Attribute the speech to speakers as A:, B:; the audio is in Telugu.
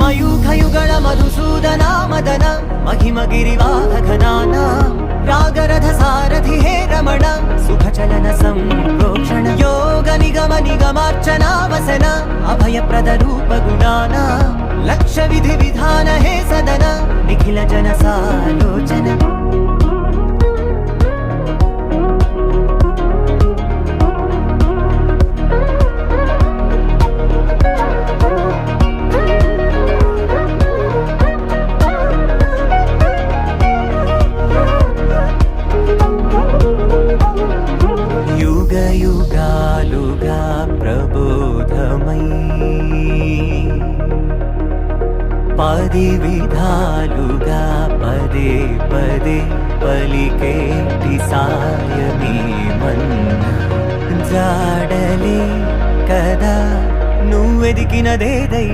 A: మయూఖయుగళ మధుసూదన మదన మహిమ గిరివాహఘనాన రాగరథ సారథి హే రమణ సుఖచలన సంప్రోక్షణ యోగ నిగమ నిగమార్చనా వసన అభయప్రద రూప గుణాన లక్ష విధి విధాన హే సదన నిఖిల జన సాలోచన యుగాలుగా ప్రబోధమై పది విధాలుగా పదే పదే పలికేటి సాయమే మన్న జాడలే కదా నువ్వెదికినదేదై